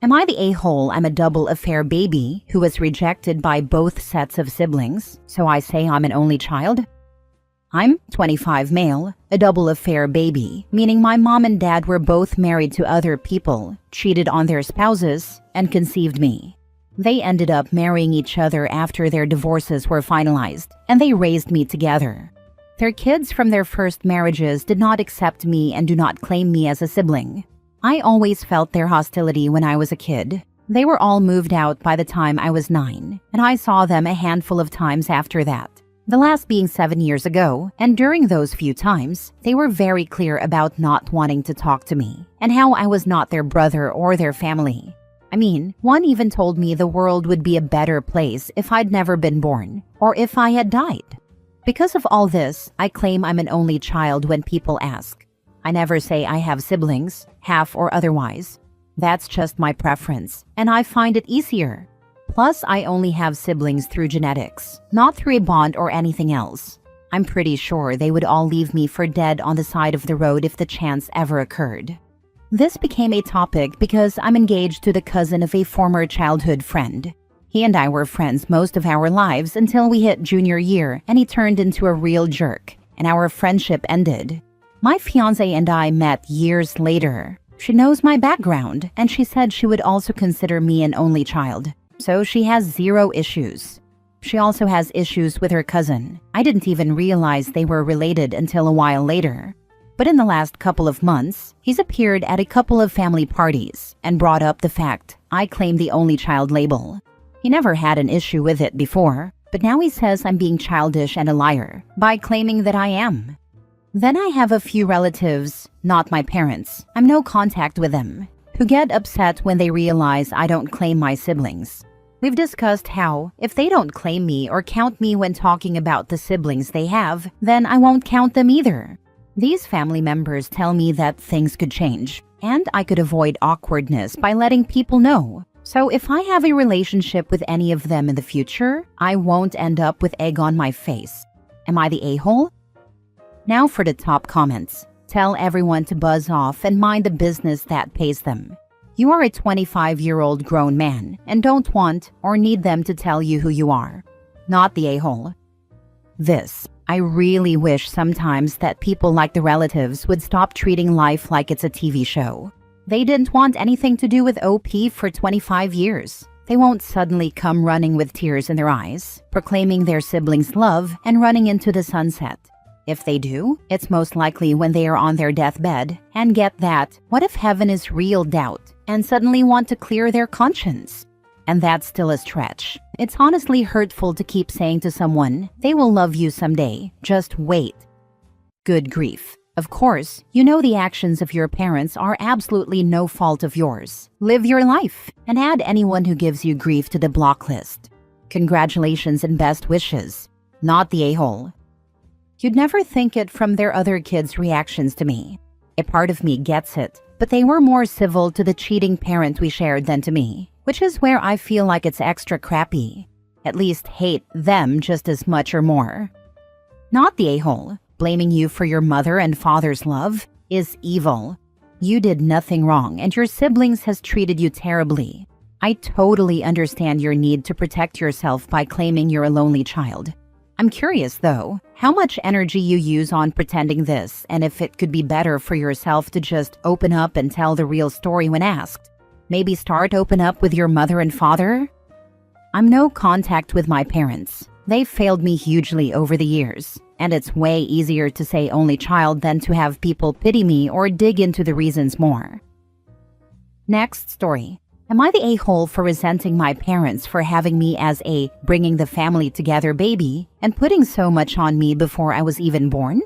Am I the a-hole? I'm a double affair baby who was rejected by both sets of siblings, so I say I'm an only child? I'm 25 male, a double affair baby, meaning my mom and dad were both married to other people, cheated on their spouses, and conceived me. They ended up marrying each other after their divorces were finalized, and they raised me together. Their kids from their first marriages did not accept me and do not claim me as a sibling. I always felt their hostility when I was a kid. They were all moved out by the time I was 9, and I saw them a handful of times after that. The last being 7 years ago, and during those few times, they were very clear about not wanting to talk to me, and how I was not their brother or their family. I mean, one even told me the world would be a better place if I'd never been born, or if I had died. Because of all this, I claim I'm an only child when people ask. I never say I have siblings, half or otherwise. That's just my preference, and I find it easier. Plus, I only have siblings through genetics, not through a bond or anything else. I'm pretty sure they would all leave me for dead on the side of the road if the chance ever occurred. This became a topic because I'm engaged to the cousin of a former childhood friend. He and I were friends most of our lives until we hit junior year and he turned into a real jerk, and our friendship ended. My fiancé and I met years later. She knows my background, and she said she would also consider me an only child. So she has zero issues. She also has issues with her cousin. I didn't even realize they were related until a while later. But in the last couple of months, he's appeared at a couple of family parties and brought up the fact I claim the only child label. He never had an issue with it before, but now he says I'm being childish and a liar by claiming that I am. Then I have a few relatives, not my parents, I'm no contact with them, who get upset when they realize I don't claim my siblings. We've discussed how, if they don't claim me or count me when talking about the siblings they have, then I won't count them either. These family members tell me that things could change, and I could avoid awkwardness by letting people know. So if I have a relationship with any of them in the future, I won't end up with egg on my face. Am I the a-hole? Now for the top comments. Tell everyone to buzz off and mind the business that pays them. You are a 25-year-old grown man and don't want or need them to tell you who you are. Not the a-hole. I really wish sometimes that people like the relatives would stop treating life like it's a TV show. They didn't want anything to do with OP for 25 years. They won't suddenly come running with tears in their eyes, proclaiming their siblings' love and running into the sunset. If they do, it's most likely when they are on their deathbed and get that "what if heaven is real" doubt and suddenly want to clear their conscience. And that's still a stretch. It's honestly hurtful to keep saying to someone, they will love you someday, just wait. Good grief. Of course, you know the actions of your parents are absolutely no fault of yours. Live your life and add anyone who gives you grief to the block list. Congratulations and best wishes. Not the a-hole. You'd never think it from their other kids' reactions to me. A part of me gets it, but they were more civil to the cheating parent we shared than to me, which is where I feel like it's extra crappy. At least hate them just as much or more. Not the a-hole. Blaming you for your mother and father's love is evil. You did nothing wrong and your siblings has treated you terribly. I totally understand your need to protect yourself by claiming you're a lonely child. I'm curious, though, how much energy you use on pretending this and if it could be better for yourself to just open up and tell the real story when asked. Maybe start open up with your mother and father? I'm no contact with my parents. They've failed me hugely over the years, and it's way easier to say only child than to have people pity me or dig into the reasons more. Next story. Am I the a-hole for resenting my parents for having me as a bringing the family together baby and putting so much on me before I was even born?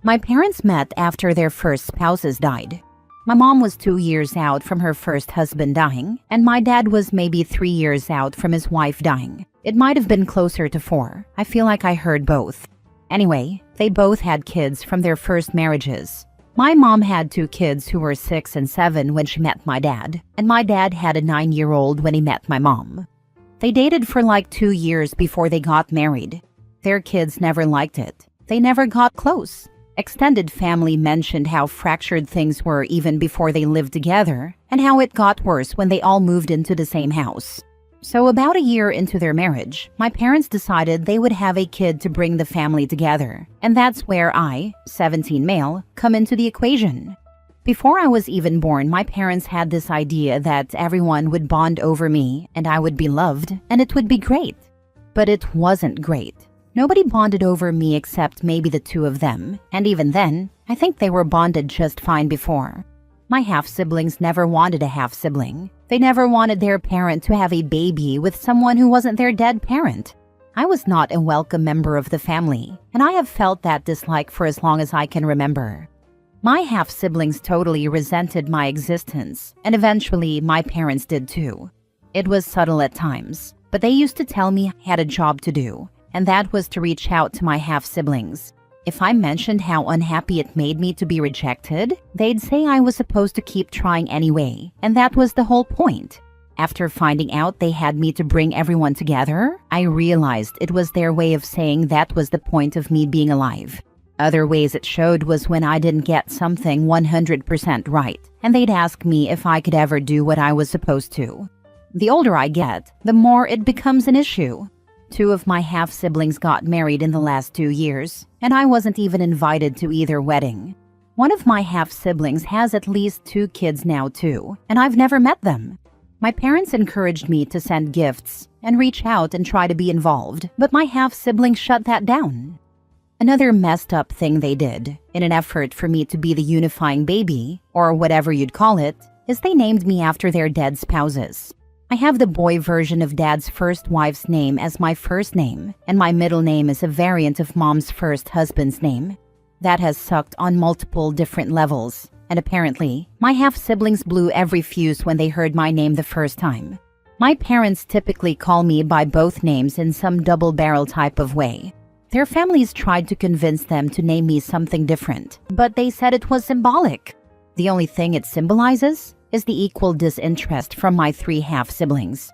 My parents met after their first spouses died. My mom was 2 years out from her first husband dying, and my dad was maybe 3 years out from his wife dying. It might have been closer to 4. I feel like I heard both. Anyway, they both had kids from their first marriages. My mom had 2 kids who were 6 and 7 when she met my dad, and my dad had a 9-year-old when he met my mom. They dated for like 2 years before they got married. Their kids never liked it. They never got close. Extended family mentioned how fractured things were even before they lived together, and how it got worse when they all moved into the same house. So about a year into their marriage, my parents decided they would have a kid to bring the family together, and that's where I, 17 male, come into the equation. Before I was even born, my parents had this idea that everyone would bond over me and I would be loved, and it would be great. But it wasn't great. Nobody bonded over me except maybe the two of them, and even then, I think they were bonded just fine before. My half-siblings never wanted a half-sibling. They never wanted their parent to have a baby with someone who wasn't their dead parent. I was not a welcome member of the family, and I have felt that dislike for as long as I can remember. My half-siblings totally resented my existence, and eventually my parents did too. It was subtle at times, but they used to tell me I had a job to do, and that was to reach out to my half-siblings. If I mentioned how unhappy it made me to be rejected, they'd say I was supposed to keep trying anyway, and that was the whole point. After finding out they had me to bring everyone together, I realized it was their way of saying that was the point of me being alive. Other ways it showed was when I didn't get something 100% right, and they'd ask me if I could ever do what I was supposed to. The older I get, the more it becomes an issue. 2 of my half-siblings got married in the last 2 years, and I wasn't even invited to either wedding. One of my half-siblings has at least 2 kids now too, and I've never met them. My parents encouraged me to send gifts and reach out and try to be involved, but my half-siblings shut that down. Another messed up thing they did, in an effort for me to be the unifying baby, or whatever you'd call it, is they named me after their dead spouses. I have the boy version of Dad's first wife's name as my first name, and my middle name is a variant of Mom's first husband's name. That has sucked on multiple different levels, and apparently, my half-siblings blew every fuse when they heard my name the first time. My parents typically call me by both names in some double-barrel type of way. Their families tried to convince them to name me something different, but they said it was symbolic. The only thing it symbolizes is the equal disinterest from my 3 half-siblings.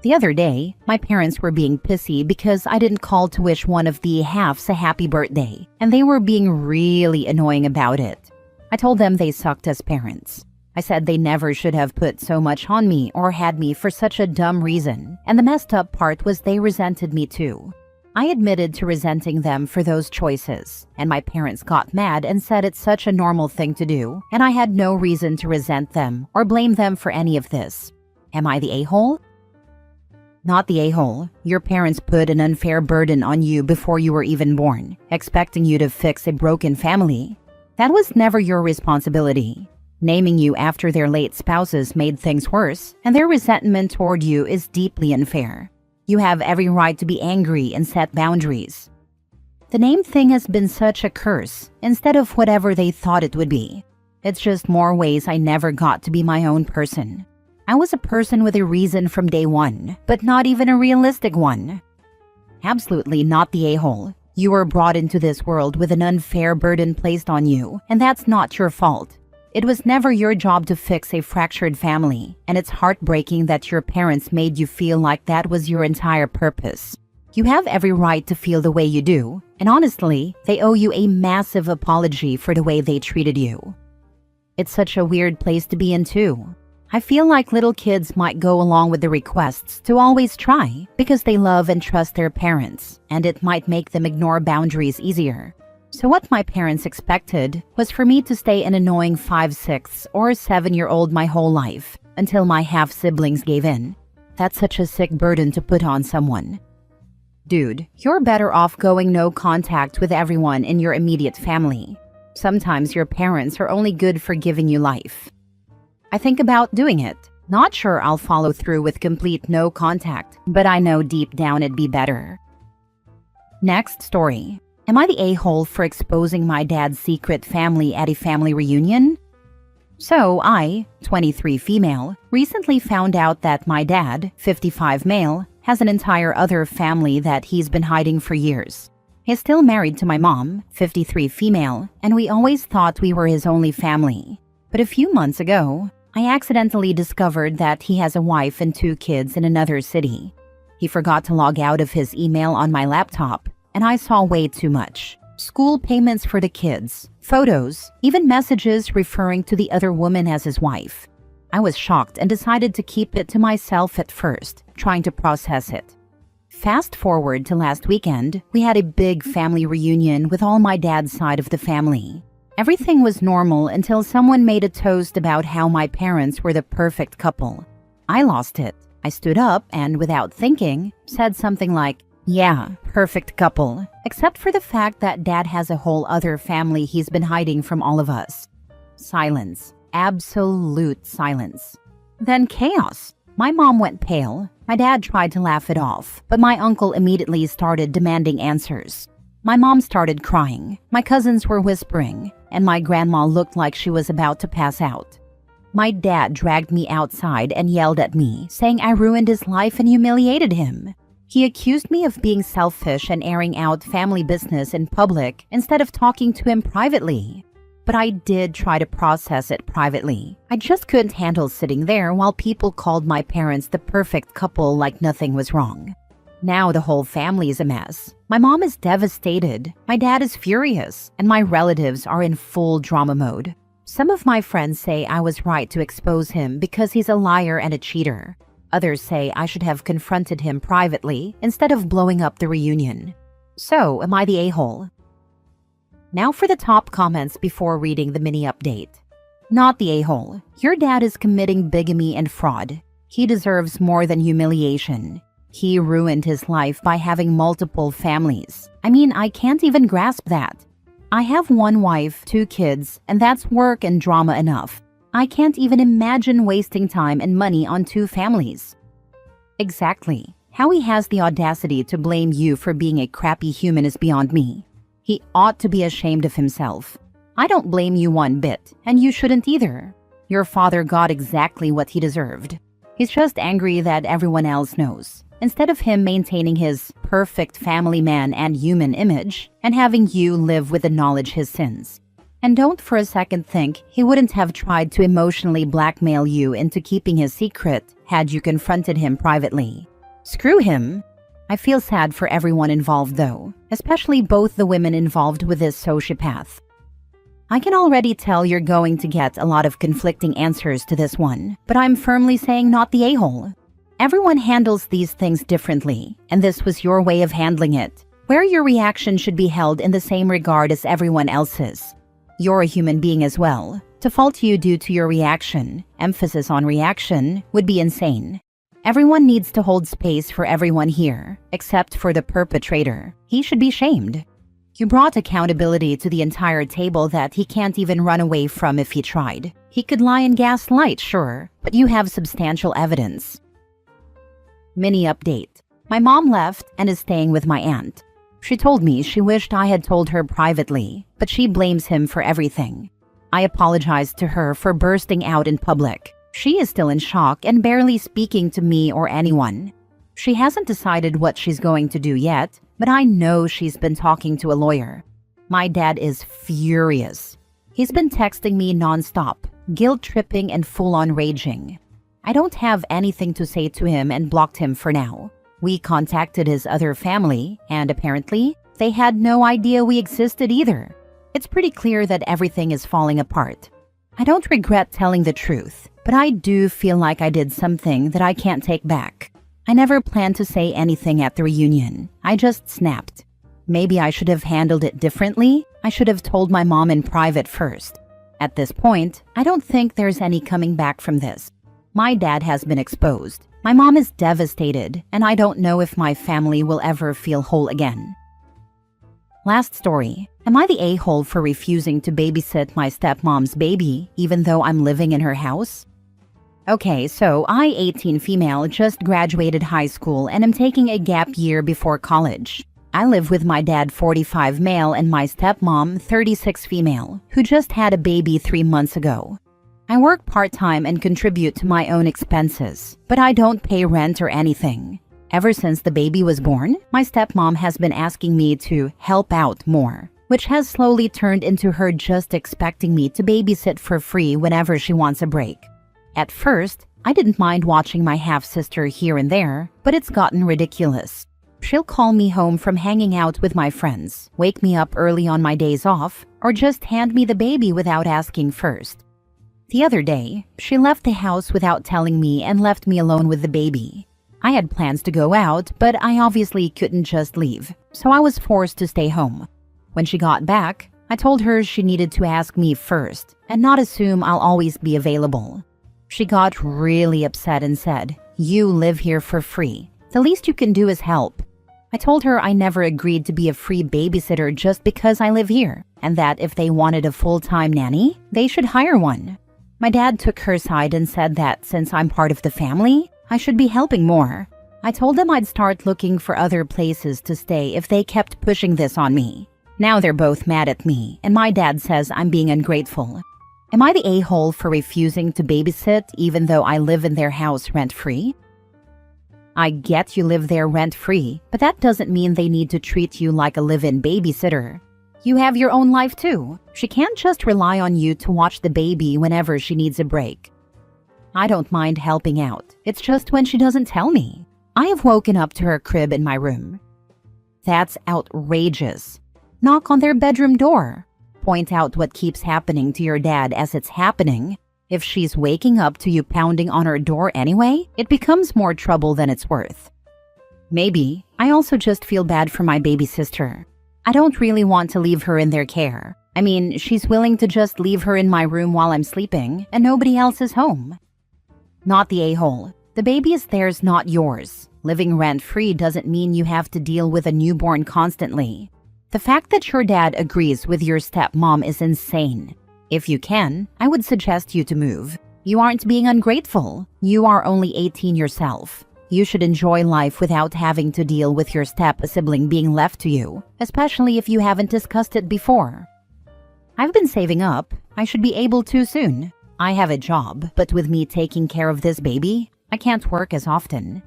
The other day, my parents were being pissy because I didn't call to wish one of the halves a happy birthday, and they were being really annoying about it. I told them they sucked as parents. I said they never should have put so much on me or had me for such a dumb reason, and the messed up part was they resented me too. I admitted to resenting them for those choices, and my parents got mad and said it's such a normal thing to do, and I had no reason to resent them or blame them for any of this. Am I the a-hole? Not the a-hole. Your parents put an unfair burden on you before you were even born, expecting you to fix a broken family. That was never your responsibility. Naming you after their late spouses made things worse, and their resentment toward you is deeply unfair. You have every right to be angry and set boundaries. The name thing has been such a curse instead of whatever they thought it would be. It's just more ways I never got to be my own person. I was a person with a reason from day one, but not even a realistic one. Absolutely not the a-hole. You were brought into this world with an unfair burden placed on you, and that's not your fault. It was never your job to fix a fractured family, and it's heartbreaking that your parents made you feel like that was your entire purpose. You have every right to feel the way you do, and honestly, they owe you a massive apology for the way they treated you. It's such a weird place to be in too. I feel like little kids might go along with the requests to always try because they love and trust their parents, and it might make them ignore boundaries easier. So what my parents expected was for me to stay an annoying 5, 6, or 7-year-old my whole life until my half-siblings gave in. That's such a sick burden to put on someone. Dude, you're better off going no contact with everyone in your immediate family. Sometimes your parents are only good for giving you life. I think about doing it. Not sure I'll follow through with complete no contact, but I know deep down it'd be better. Next story. Am I the a-hole for exposing my dad's secret family at a family reunion? So I, 23 female, recently found out that my dad, 55 male, has an entire other family that he's been hiding for years. He's still married to my mom, 53 female, and we always thought we were his only family. But a few months ago, I accidentally discovered that he has a wife and 2 kids in another city. He forgot to log out of his email on my laptop, and I saw way too much. School payments for the kids, photos, even messages referring to the other woman as his wife. I was shocked and decided to keep it to myself at first, trying to process it. Fast forward to last weekend, we had a big family reunion with all my dad's side of the family. Everything was normal until someone made a toast about how my parents were the perfect couple. I lost it. I stood up and, without thinking, said something like, "Yeah, perfect couple, except for the fact that Dad has a whole other family he's been hiding from all of us." Silence. Absolute silence. Then chaos. My mom went pale. My dad tried to laugh it off, but my uncle immediately started demanding answers. My mom started crying. My cousins were whispering, and my grandma looked like she was about to pass out. My dad dragged me outside and yelled at me, saying I ruined his life and humiliated him. He accused me of being selfish and airing out family business in public instead of talking to him privately. But I did try to process it privately. I just couldn't handle sitting there while people called my parents the perfect couple like nothing was wrong. Now the whole family is a mess. My mom is devastated, my dad is furious, and my relatives are in full drama mode. Some of my friends say I was right to expose him because he's a liar and a cheater. Others say I should have confronted him privately instead of blowing up the reunion. So, am I the a-hole? Now for the top comments before reading the mini update. Not the a-hole. Your dad is committing bigamy and fraud. He deserves more than humiliation. He ruined his life by having multiple families. I mean, I can't even grasp that. I have one wife, 2 kids, and that's work and drama enough. I can't even imagine wasting time and money on 2 families. Exactly. How he has the audacity to blame you for being a crappy human is beyond me. He ought to be ashamed of himself. I don't blame you one bit, and you shouldn't either. Your father got exactly what he deserved. He's just angry that everyone else knows, instead of him maintaining his perfect family man and human image and having you live with the knowledge his sins. And don't for a second think he wouldn't have tried to emotionally blackmail you into keeping his secret had you confronted him privately. Screw him. I feel sad for everyone involved though, especially both the women involved with this sociopath. I can already tell you're going to get a lot of conflicting answers to this one, but I'm firmly saying not the a-hole. Everyone handles these things differently, and this was your way of handling it, where your reaction should be held in the same regard as everyone else's. You're a human being as well. To fault you due to your reaction, emphasis on reaction, would be insane. Everyone needs to hold space for everyone here, except for the perpetrator. He should be shamed. You brought accountability to the entire table that he can't even run away from if he tried. He could lie and gaslight, sure, but you have substantial evidence. Mini update. My mom left and is staying with my aunt. She told me she wished I had told her privately, but she blames him for everything. I apologized to her for bursting out in public. She is still in shock and barely speaking to me or anyone. She hasn't decided what she's going to do yet, but I know she's been talking to a lawyer. My dad is furious. He's been texting me nonstop, guilt-tripping and full-on raging. I don't have anything to say to him and blocked him for now. We contacted his other family, and apparently, they had no idea we existed either. It's pretty clear that everything is falling apart. I don't regret telling the truth, but I do feel like I did something that I can't take back. I never planned to say anything at the reunion. I just snapped. Maybe I should have handled it differently. I should have told my mom in private first. At this point, I don't think there's any coming back from this. My dad has been exposed. My mom is devastated, and I don't know if my family will ever feel whole again. Last story. Am I the a-hole for refusing to babysit my stepmom's baby, even though I'm living in her house? Okay, so I, 18 female, just graduated high school and am taking a gap year before college. I live with my dad, 45 male, and my stepmom, 36 female, who just had a baby 3 months ago. I work part-time and contribute to my own expenses, but I don't pay rent or anything. Ever since the baby was born, my stepmom has been asking me to help out more, which has slowly turned into her just expecting me to babysit for free whenever she wants a break. At first, I didn't mind watching my half-sister here and there, but it's gotten ridiculous. She'll call me home from hanging out with my friends, wake me up early on my days off, or just hand me the baby without asking first. The other day, she left the house without telling me and left me alone with the baby. I had plans to go out, but I obviously couldn't just leave, so I was forced to stay home. When she got back, I told her she needed to ask me first and not assume I'll always be available. She got really upset and said, "You live here for free. The least you can do is help." I told her I never agreed to be a free babysitter just because I live here, and that if they wanted a full-time nanny, they should hire one. My dad took her side and said that since I'm part of the family, I should be helping more. I told them I'd start looking for other places to stay if they kept pushing this on me. Now they're both mad at me, and my dad says I'm being ungrateful. Am I the a-hole for refusing to babysit even though I live in their house rent-free? I get you live there rent-free, but that doesn't mean they need to treat you like a live-in babysitter. You have your own life too. She can't just rely on you to watch the baby whenever she needs a break. I don't mind helping out. It's just when she doesn't tell me. I have woken up to her crib in my room. That's outrageous. Knock on their bedroom door. Point out what keeps happening to your dad as it's happening. If she's waking up to you pounding on her door anyway, it becomes more trouble than it's worth. Maybe I also just feel bad for my baby sister. I don't really want to leave her in their care. I mean, she's willing to just leave her in my room while I'm sleeping and nobody else is home. Not the a-hole. The baby is theirs, not yours. Living rent-free doesn't mean you have to deal with a newborn constantly. The fact that your dad agrees with your stepmom is insane. If you can, I would suggest you to move. You aren't being ungrateful. You are only 18 yourself. You should enjoy life without having to deal with your step-sibling being left to you, especially if you haven't discussed it before. I've been saving up. I should be able to soon. I have a job, but with me taking care of this baby, I can't work as often.